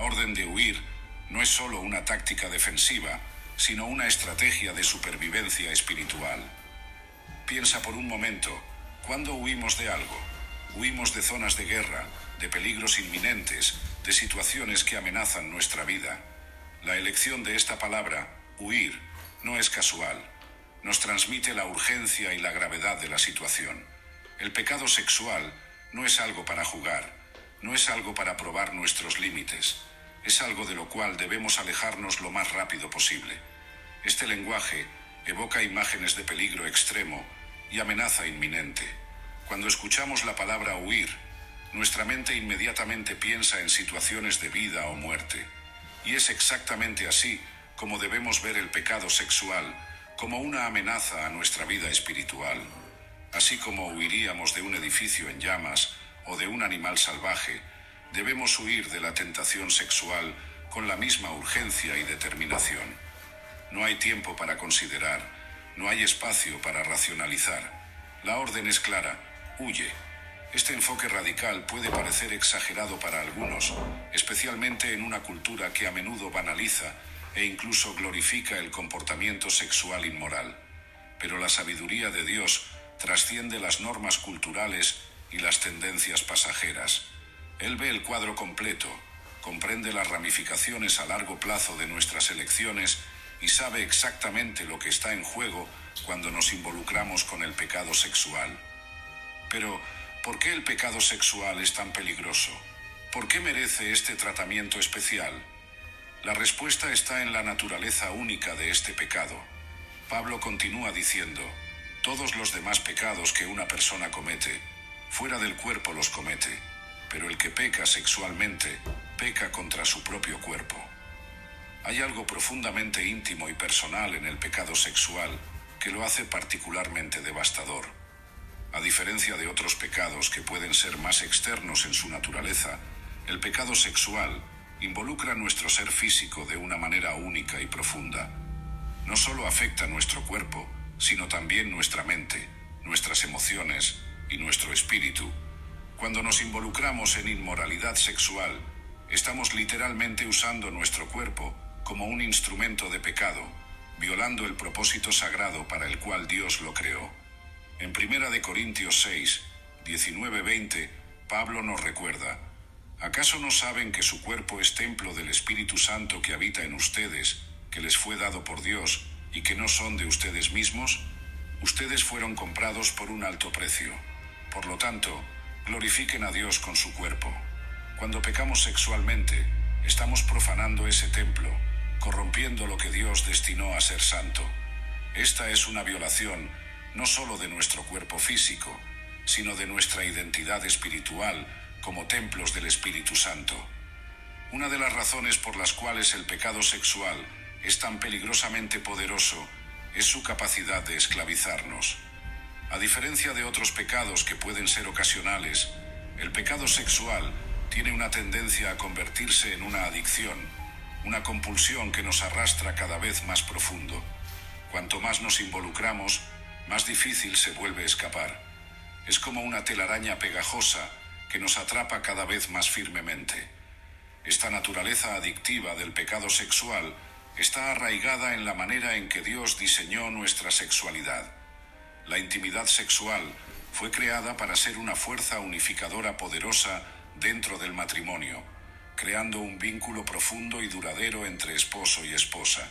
orden de huir no es solo una táctica defensiva, sino una estrategia de supervivencia espiritual. Piensa por un momento, ¿cuándo huimos de algo? Huimos de zonas de guerra, de peligros inminentes, de situaciones que amenazan nuestra vida. La elección de esta palabra, huir, no es casual. Nos transmite la urgencia y la gravedad de la situación. El pecado sexual no es algo para jugar, no es algo para probar nuestros límites. Es algo de lo cual debemos alejarnos lo más rápido posible. Este lenguaje evoca imágenes de peligro extremo y amenaza inminente. Cuando escuchamos la palabra huir, nuestra mente inmediatamente piensa en situaciones de vida o muerte. Y es exactamente así como debemos ver el pecado sexual, como una amenaza a nuestra vida espiritual. Así como huiríamos de un edificio en llamas o de un animal salvaje, debemos huir de la tentación sexual con la misma urgencia y determinación. No hay tiempo para considerar, no hay espacio para racionalizar. La orden es clara: huye. Este enfoque radical puede parecer exagerado para algunos, especialmente en una cultura que a menudo banaliza e incluso glorifica el comportamiento sexual inmoral. Pero la sabiduría de Dios trasciende las normas culturales y las tendencias pasajeras. Él ve el cuadro completo, comprende las ramificaciones a largo plazo de nuestras elecciones y sabe exactamente lo que está en juego cuando nos involucramos con el pecado sexual. Pero, ¿por qué el pecado sexual es tan peligroso? ¿Por qué merece este tratamiento especial? La respuesta está en la naturaleza única de este pecado. Pablo continúa diciendo: todos los demás pecados que una persona comete, fuera del cuerpo los comete, pero el que peca sexualmente, peca contra su propio cuerpo. Hay algo profundamente íntimo y personal en el pecado sexual que lo hace particularmente devastador. A diferencia de otros pecados que pueden ser más externos en su naturaleza, el pecado sexual involucra nuestro ser físico de una manera única y profunda. No solo afecta nuestro cuerpo, sino también nuestra mente, nuestras emociones y nuestro espíritu. Cuando nos involucramos en inmoralidad sexual, estamos literalmente usando nuestro cuerpo como un instrumento de pecado, violando el propósito sagrado para el cual Dios lo creó. En 1 Corintios 6, 19-20, Pablo nos recuerda: ¿acaso no saben que su cuerpo es templo del Espíritu Santo que habita en ustedes, que les fue dado por Dios y que no son de ustedes mismos? Ustedes fueron comprados por un alto precio. Por lo tanto, glorifiquen a Dios con su cuerpo. Cuando pecamos sexualmente, estamos profanando ese templo, corrompiendo lo que Dios destinó a ser santo. Esta es una violación no solo de nuestro cuerpo físico, sino de nuestra identidad espiritual como templos del Espíritu Santo. Una de las razones por las cuales el pecado sexual es tan peligrosamente poderoso es su capacidad de esclavizarnos. A diferencia de otros pecados que pueden ser ocasionales, el pecado sexual tiene una tendencia a convertirse en una adicción, una compulsión que nos arrastra cada vez más profundo. Cuanto más nos involucramos, más difícil se vuelve escapar. Es como una telaraña pegajosa que nos atrapa cada vez más firmemente. Esta naturaleza adictiva del pecado sexual está arraigada en la manera en que Dios diseñó nuestra sexualidad. La intimidad sexual fue creada para ser una fuerza unificadora poderosa dentro del matrimonio, creando un vínculo profundo y duradero entre esposo y esposa.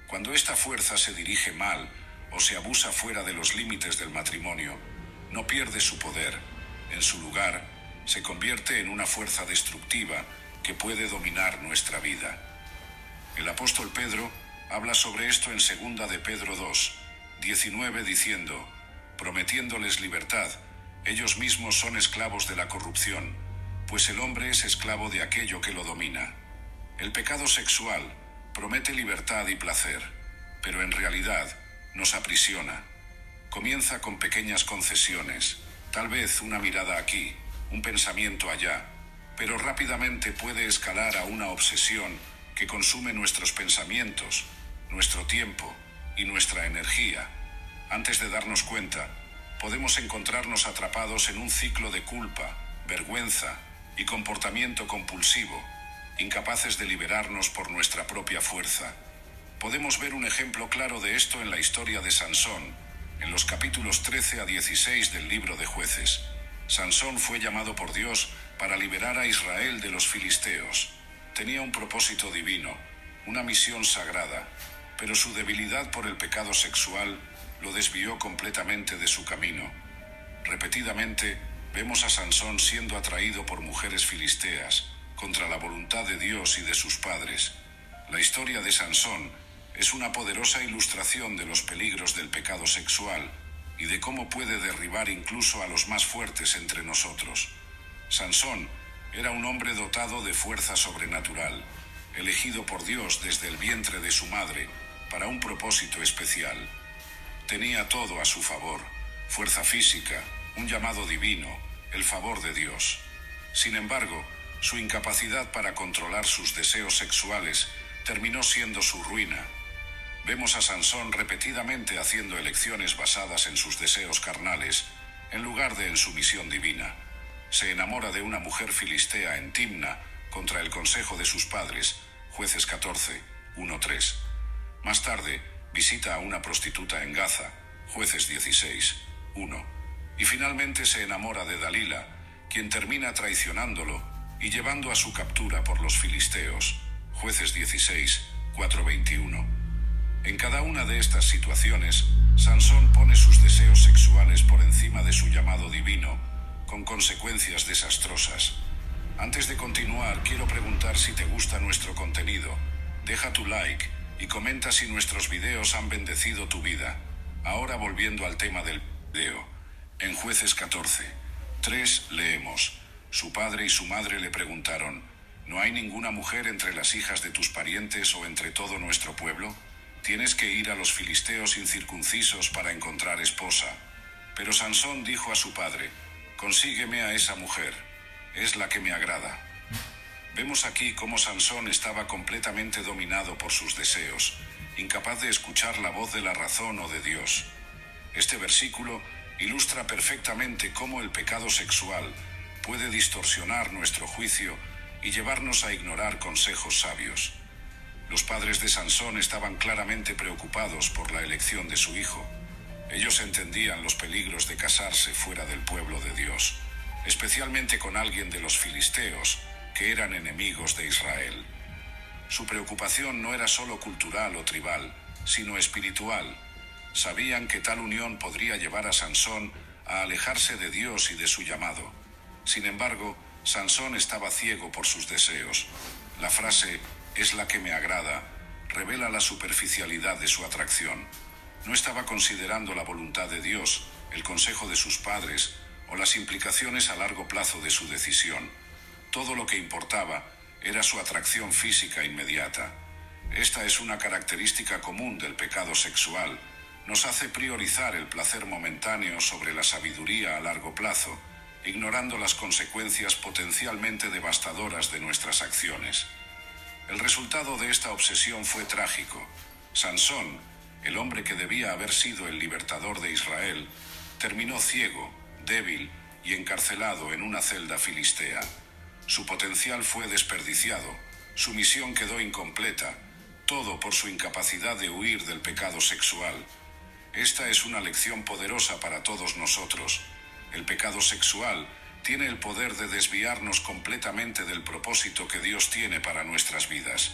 Cuando esta fuerza se dirige mal o se abusa fuera de los límites del matrimonio, no pierde su poder. En su lugar, se convierte en una fuerza destructiva que puede dominar nuestra vida. El apóstol Pedro habla sobre esto en 2 de Pedro 2, 19, diciendo: prometiéndoles libertad, ellos mismos son esclavos de la corrupción, pues el hombre es esclavo de aquello que lo domina. El pecado sexual promete libertad y placer, pero en realidad nos aprisiona. Comienza con pequeñas concesiones, tal vez una mirada aquí, un pensamiento allá, pero rápidamente puede escalar a una obsesión que consume nuestros pensamientos, nuestro tiempo y nuestra energía. Antes de darnos cuenta, podemos encontrarnos atrapados en un ciclo de culpa, vergüenza y comportamiento compulsivo. incapaces de liberarnos por nuestra propia fuerza. Podemos ver un ejemplo claro de esto en la historia de Sansón, en los capítulos 13 a 16 del libro de Jueces. Sansón fue llamado por Dios para liberar a Israel de los filisteos. Tenía un propósito divino, una misión sagrada, pero su debilidad por el pecado sexual lo desvió completamente de su camino. Repetidamente vemos a Sansón siendo atraído por mujeres filisteas, contra la voluntad de Dios y de sus padres. La historia de Sansón es una poderosa ilustración de los peligros del pecado sexual y de cómo puede derribar incluso a los más fuertes entre nosotros. Sansón era un hombre dotado de fuerza sobrenatural, elegido por Dios desde el vientre de su madre para un propósito especial. Tenía todo a su favor: fuerza física, un llamado divino, el favor de Dios. Sin embargo, su incapacidad para controlar sus deseos sexuales terminó siendo su ruina. Vemos a Sansón repetidamente haciendo elecciones basadas en sus deseos carnales, en lugar de en su misión divina. Se enamora de una mujer filistea en Timna, contra el consejo de sus padres, Jueces 14, 1-3. Más tarde, visita a una prostituta en Gaza, Jueces 16, 1. Y finalmente se enamora de Dalila, quien termina traicionándolo y llevando a su captura por los filisteos, Jueces 16, 4-21. En cada una de estas situaciones, Sansón pone sus deseos sexuales por encima de su llamado divino, con consecuencias desastrosas. Antes de continuar, quiero preguntar si te gusta nuestro contenido. Deja tu like y comenta si nuestros videos han bendecido tu vida. Ahora volviendo al tema del video. En Jueces 14, 3 leemos: su padre y su madre le preguntaron: ¿no hay ninguna mujer entre las hijas de tus parientes o entre todo nuestro pueblo? Tienes que ir a los filisteos incircuncisos para encontrar esposa. Pero Sansón dijo a su padre: consígueme a esa mujer, es la que me agrada. Vemos aquí cómo Sansón estaba completamente dominado por sus deseos, incapaz de escuchar la voz de la razón o de Dios. Este versículo ilustra perfectamente cómo el pecado sexual puede distorsionar nuestro juicio y llevarnos a ignorar consejos sabios. Los padres de Sansón estaban claramente preocupados por la elección de su hijo. Ellos entendían los peligros de casarse fuera del pueblo de Dios, especialmente con alguien de los filisteos, que eran enemigos de Israel. Su preocupación no era solo cultural o tribal, sino espiritual. Sabían que tal unión podría llevar a Sansón a alejarse de Dios y de su llamado. Sin embargo, Sansón estaba ciego por sus deseos. La frase «es la que me agrada» revela la superficialidad de su atracción. No estaba considerando la voluntad de Dios, el consejo de sus padres o las implicaciones a largo plazo de su decisión. Todo lo que importaba era su atracción física inmediata. Esta es una característica común del pecado sexual. Nos hace priorizar el placer momentáneo sobre la sabiduría a largo plazo, ignorando las consecuencias potencialmente devastadoras de nuestras acciones. El resultado de esta obsesión fue trágico. Sansón, el hombre que debía haber sido el libertador de Israel, terminó ciego, débil y encarcelado en una celda filistea. Su potencial fue desperdiciado, su misión quedó incompleta, todo por su incapacidad de huir del pecado sexual. Esta es una lección poderosa para todos nosotros. El pecado sexual tiene el poder de desviarnos completamente del propósito que Dios tiene para nuestras vidas.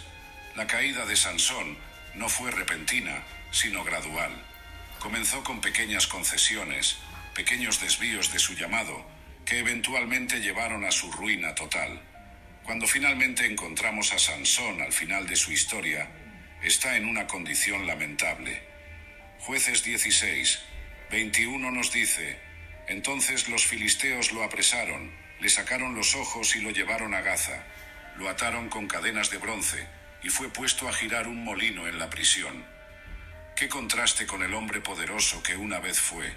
La caída de Sansón no fue repentina, sino gradual. Comenzó con pequeñas concesiones, pequeños desvíos de su llamado, que eventualmente llevaron a su ruina total. Cuando finalmente encontramos a Sansón al final de su historia, está en una condición lamentable. Jueces 16, 21 nos dice: entonces los filisteos lo apresaron, le sacaron los ojos y lo llevaron a Gaza. Lo ataron con cadenas de bronce y fue puesto a girar un molino en la prisión. Qué contraste con el hombre poderoso que una vez fue.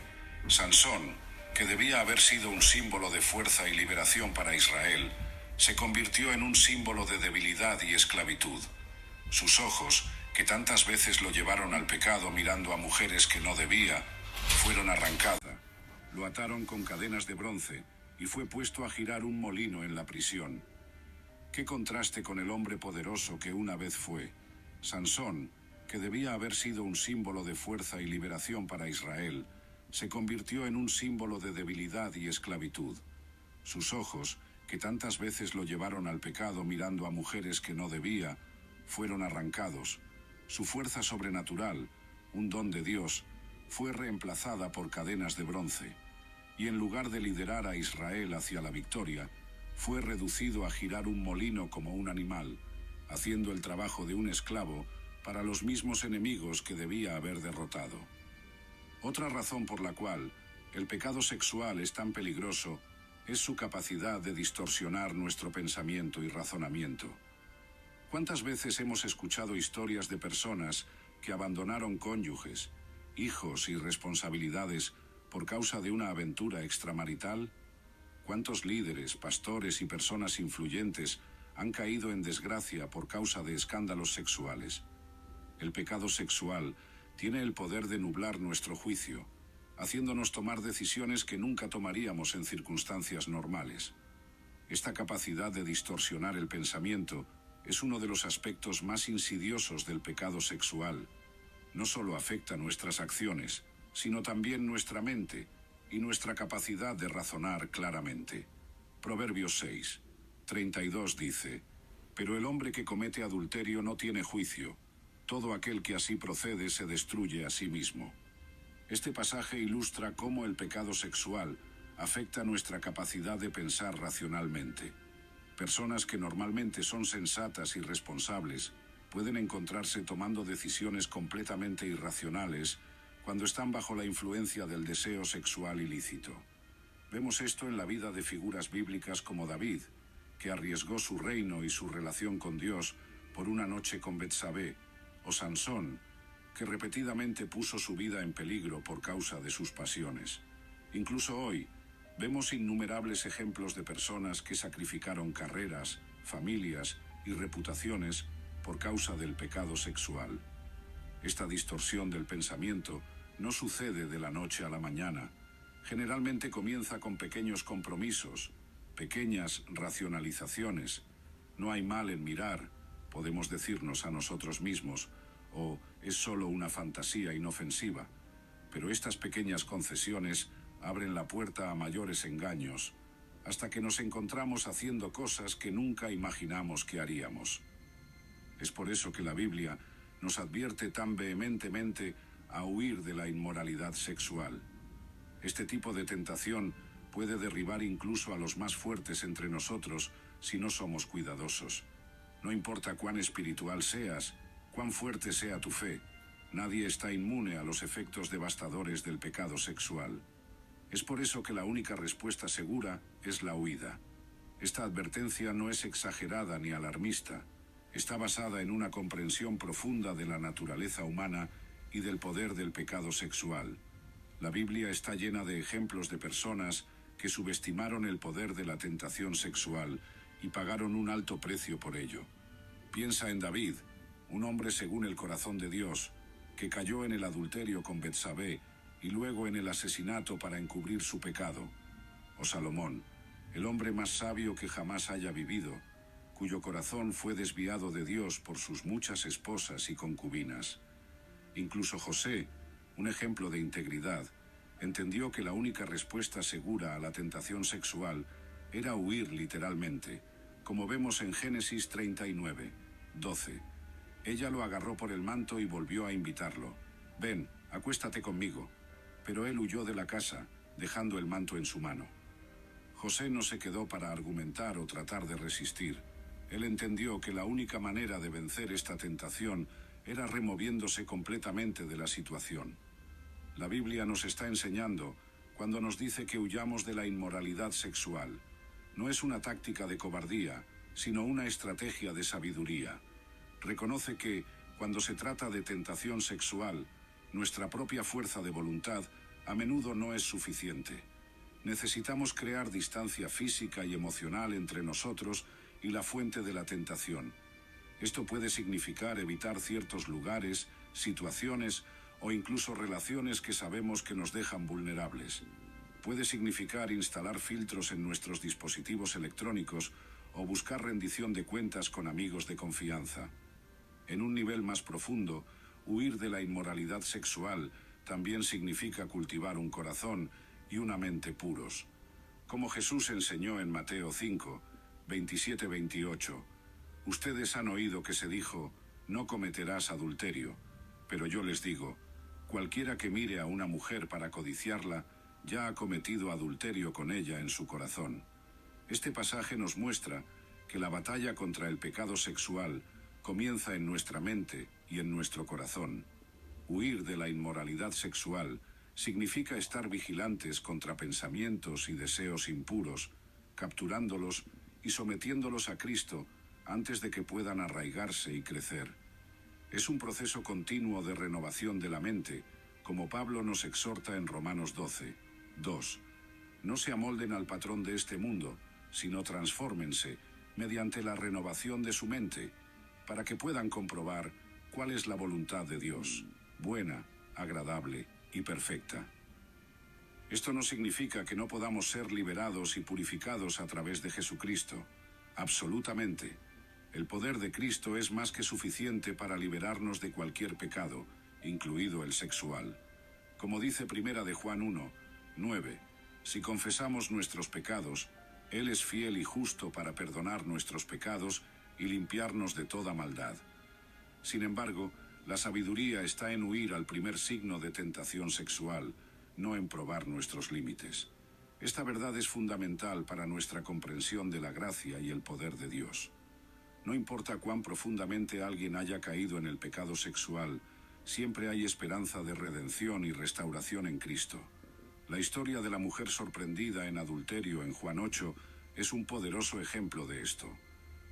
Sansón, que debía haber sido un símbolo de fuerza y liberación para Israel, se convirtió en un símbolo de debilidad y esclavitud. Sus ojos, que tantas veces lo llevaron al pecado mirando a mujeres que no debía, fueron arrancadas. Lo ataron con cadenas de bronce y fue puesto a girar un molino en la prisión. Qué contraste con el hombre poderoso que una vez fue. Sansón, que debía haber sido un símbolo de fuerza y liberación para Israel, se convirtió en un símbolo de debilidad y esclavitud. Sus ojos, que tantas veces lo llevaron al pecado mirando a mujeres que no debía, fueron arrancados. Su fuerza sobrenatural, un don de Dios, fue reemplazada por cadenas de bronce, y en lugar de liderar a Israel hacia la victoria, fue reducido a girar un molino como un animal, haciendo el trabajo de un esclavo para los mismos enemigos que debía haber derrotado. Otra razón por la cual el pecado sexual es tan peligroso es su capacidad de distorsionar nuestro pensamiento y razonamiento. ¿Cuántas veces hemos escuchado historias de personas que abandonaron cónyuges, hijos y responsabilidades por causa de una aventura extramarital? ¿Cuántos líderes, pastores y personas influyentes han caído en desgracia por causa de escándalos sexuales? El pecado sexual tiene el poder de nublar nuestro juicio, haciéndonos tomar decisiones que nunca tomaríamos en circunstancias normales. Esta capacidad de distorsionar el pensamiento es uno de los aspectos más insidiosos del pecado sexual. No solo afecta nuestras acciones, sino también nuestra mente y nuestra capacidad de razonar claramente. Proverbios 6:32 dice: «Pero el hombre que comete adulterio no tiene juicio. Todo aquel que así procede se destruye a sí mismo». Este pasaje ilustra cómo el pecado sexual afecta nuestra capacidad de pensar racionalmente. Personas que normalmente son sensatas y responsables pueden encontrarse tomando decisiones completamente irracionales cuando están bajo la influencia del deseo sexual ilícito. Vemos esto en la vida de figuras bíblicas como David, que arriesgó su reino y su relación con Dios por una noche con Betsabé, o Sansón, que repetidamente puso su vida en peligro por causa de sus pasiones. Incluso hoy, vemos innumerables ejemplos de personas que sacrificaron carreras, familias y reputaciones por causa del pecado sexual. Esta distorsión del pensamiento no sucede de la noche a la mañana. Generalmente comienza con pequeños compromisos, pequeñas racionalizaciones. No hay mal en mirar, podemos decirnos a nosotros mismos, o es solo una fantasía inofensiva, pero estas pequeñas concesiones abren la puerta a mayores engaños, hasta que nos encontramos haciendo cosas que nunca imaginamos que haríamos. Es por eso que la Biblia nos advierte tan vehementemente a huir de la inmoralidad sexual. Este tipo de tentación puede derribar incluso a los más fuertes entre nosotros si no somos cuidadosos. No importa cuán espiritual seas, cuán fuerte sea tu fe, nadie está inmune a los efectos devastadores del pecado sexual. Es por eso que la única respuesta segura es la huida. Esta advertencia no es exagerada ni alarmista. Está basada en una comprensión profunda de la naturaleza humana y del poder del pecado sexual. La Biblia está llena de ejemplos de personas que subestimaron el poder de la tentación sexual y pagaron un alto precio por ello. Piensa en David, un hombre según el corazón de Dios, que cayó en el adulterio con Betsabé y luego en el asesinato para encubrir su pecado. O Salomón, el hombre más sabio que jamás haya vivido, cuyo corazón fue desviado de Dios por sus muchas esposas y concubinas. Incluso José, un ejemplo de integridad, entendió que la única respuesta segura a la tentación sexual era huir literalmente, como vemos en Génesis 39:12. Ella lo agarró por el manto y volvió a invitarlo. «Ven, acuéstate conmigo». Pero él huyó de la casa, dejando el manto en su mano. José no se quedó para argumentar o tratar de resistir. Él entendió que la única manera de vencer esta tentación era removiéndose completamente de la situación. La Biblia nos está enseñando cuando nos dice que huyamos de la inmoralidad sexual. No es una táctica de cobardía, sino una estrategia de sabiduría. Reconoce que, cuando se trata de tentación sexual, nuestra propia fuerza de voluntad a menudo no es suficiente. Necesitamos crear distancia física y emocional entre nosotros y la fuente de la tentación. Esto puede significar evitar ciertos lugares, situaciones o incluso relaciones que sabemos que nos dejan vulnerables. Puede significar instalar filtros en nuestros dispositivos electrónicos o buscar rendición de cuentas con amigos de confianza. En un nivel más profundo, huir de la inmoralidad sexual también significa cultivar un corazón y una mente puros. Como Jesús enseñó en Mateo 5, 27-28, ustedes han oído que se dijo, no cometerás adulterio, pero yo les digo, cualquiera que mire a una mujer para codiciarla, ya ha cometido adulterio con ella en su corazón. Este pasaje nos muestra que la batalla contra el pecado sexual comienza en nuestra mente y en nuestro corazón. Huir de la inmoralidad sexual significa estar vigilantes contra pensamientos y deseos impuros, capturándolos y sometiéndolos a Cristo antes de que puedan arraigarse y crecer. Es un proceso continuo de renovación de la mente, como Pablo nos exhorta en Romanos 12, 2. No se amolden al patrón de este mundo, sino transfórmense mediante la renovación de su mente, para que puedan comprobar cuál es la voluntad de Dios, buena, agradable y perfecta. Esto no significa que no podamos ser liberados y purificados a través de Jesucristo. Absolutamente. El poder de Cristo es más que suficiente para liberarnos de cualquier pecado, incluido el sexual. Como dice Primera de Juan 1, 9, si confesamos nuestros pecados, Él es fiel y justo para perdonar nuestros pecados y limpiarnos de toda maldad. Sin embargo, la sabiduría está en huir al primer signo de tentación sexual, no en probar nuestros límites. Esta verdad es fundamental para nuestra comprensión de la gracia y el poder de Dios. No importa cuán profundamente alguien haya caído en el pecado sexual, siempre hay esperanza de redención y restauración en Cristo. La historia de la mujer sorprendida en adulterio en Juan 8 es un poderoso ejemplo de esto.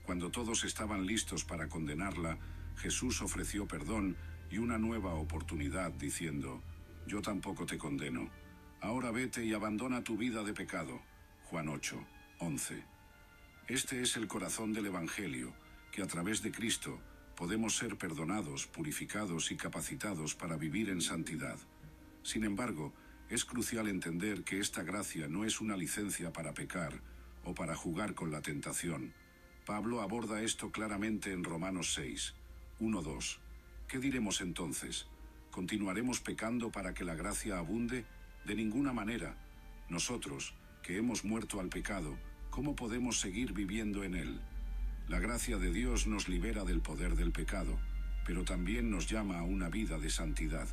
Cuando todos estaban listos para condenarla, Jesús ofreció perdón y una nueva oportunidad diciendo, yo tampoco te condeno. Ahora vete y abandona tu vida de pecado. Juan 8, 11. Este es el corazón del Evangelio, que a través de Cristo podemos ser perdonados, purificados y capacitados para vivir en santidad. Sin embargo, es crucial entender que esta gracia no es una licencia para pecar o para jugar con la tentación. Pablo aborda esto claramente en Romanos 6, 1-2. ¿Qué diremos entonces? ¿Continuaremos pecando para que la gracia abunde? De ninguna manera. Nosotros, que hemos muerto al pecado, ¿cómo podemos seguir viviendo en él? La gracia de Dios nos libera del poder del pecado, pero también nos llama a una vida de santidad.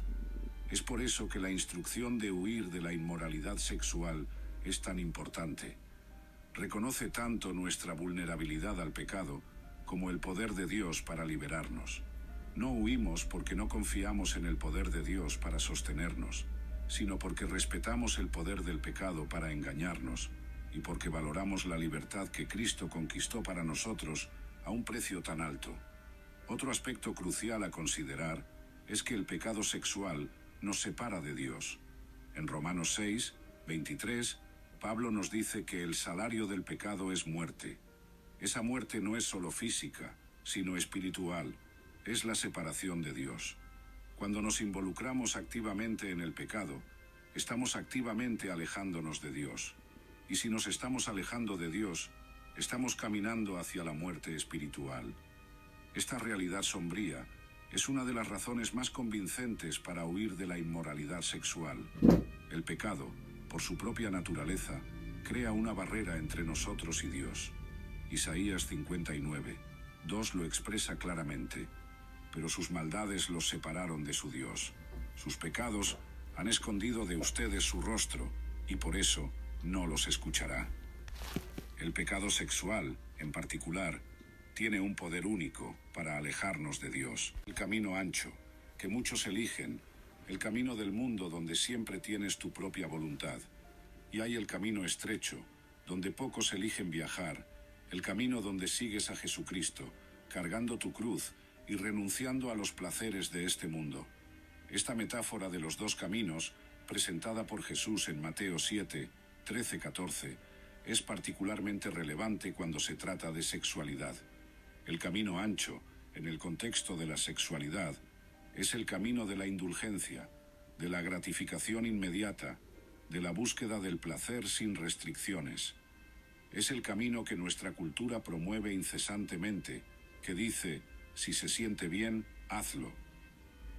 Es por eso que la instrucción de huir de la inmoralidad sexual es tan importante. Reconoce tanto nuestra vulnerabilidad al pecado como el poder de Dios para liberarnos. No huimos porque no confiamos en el poder de Dios para sostenernos, sino porque respetamos el poder del pecado para engañarnos y porque valoramos la libertad que Cristo conquistó para nosotros a un precio tan alto. Otro aspecto crucial a considerar es que el pecado sexual nos separa de Dios. En Romanos 6, 23, Pablo nos dice que el salario del pecado es muerte. Esa muerte no es solo física, sino espiritual. Es la separación de Dios. Cuando nos involucramos activamente en el pecado, estamos activamente alejándonos de Dios. Y si nos estamos alejando de Dios, estamos caminando hacia la muerte espiritual. Esta realidad sombría es una de las razones más convincentes para huir de la inmoralidad sexual. El pecado, por su propia naturaleza, crea una barrera entre nosotros y Dios. Isaías 59, 2 lo expresa claramente. Pero sus maldades los separaron de su Dios. Sus pecados han escondido de ustedes su rostro, y por eso no los escuchará. El pecado sexual, en particular, tiene un poder único para alejarnos de Dios. El camino ancho, que muchos eligen, el camino del mundo donde siempre tienes tu propia voluntad. Y hay el camino estrecho, donde pocos eligen viajar, el camino donde sigues a Jesucristo, cargando tu cruz y renunciando a los placeres de este mundo. Esta metáfora de los dos caminos, presentada por Jesús en Mateo 7, 13-14, es particularmente relevante cuando se trata de sexualidad. El camino ancho, en el contexto de la sexualidad, es el camino de la indulgencia, de la gratificación inmediata, de la búsqueda del placer sin restricciones. Es el camino que nuestra cultura promueve incesantemente, que dice, si se siente bien, hazlo.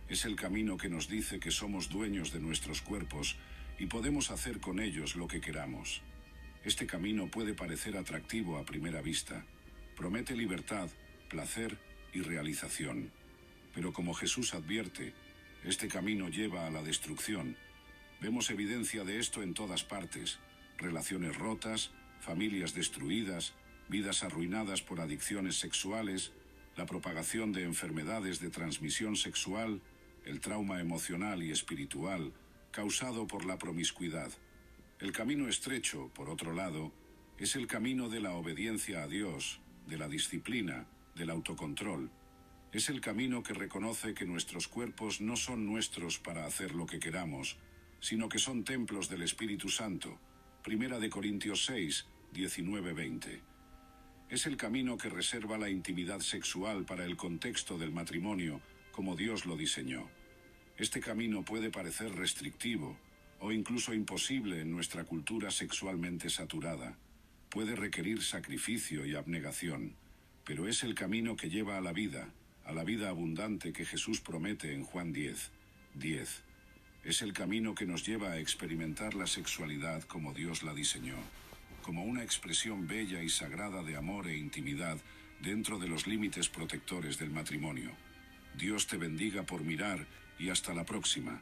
Es el camino que nos dice que somos dueños de nuestros cuerpos y podemos hacer con ellos lo que queramos. Este camino puede parecer atractivo a primera vista. Promete libertad, placer y realización. Pero como Jesús advierte, este camino lleva a la destrucción. Vemos evidencia de esto en todas partes: relaciones rotas, familias destruidas, vidas arruinadas por adicciones sexuales, la propagación de enfermedades de transmisión sexual, el trauma emocional y espiritual causado por la promiscuidad. El camino estrecho, por otro lado, es el camino de la obediencia a Dios, de la disciplina, del autocontrol. Es el camino que reconoce que nuestros cuerpos no son nuestros para hacer lo que queramos, sino que son templos del Espíritu Santo. 1 Corintios 6, 19-20. Es el camino que reserva la intimidad sexual para el contexto del matrimonio, como Dios lo diseñó. Este camino puede parecer restrictivo o incluso imposible en nuestra cultura sexualmente saturada. Puede requerir sacrificio y abnegación, pero es el camino que lleva a la vida abundante que Jesús promete en Juan 10:10. Es el camino que nos lleva a experimentar la sexualidad como Dios la diseñó, como una expresión bella y sagrada de amor e intimidad dentro de los límites protectores del matrimonio. Dios te bendiga por mirar y hasta la próxima.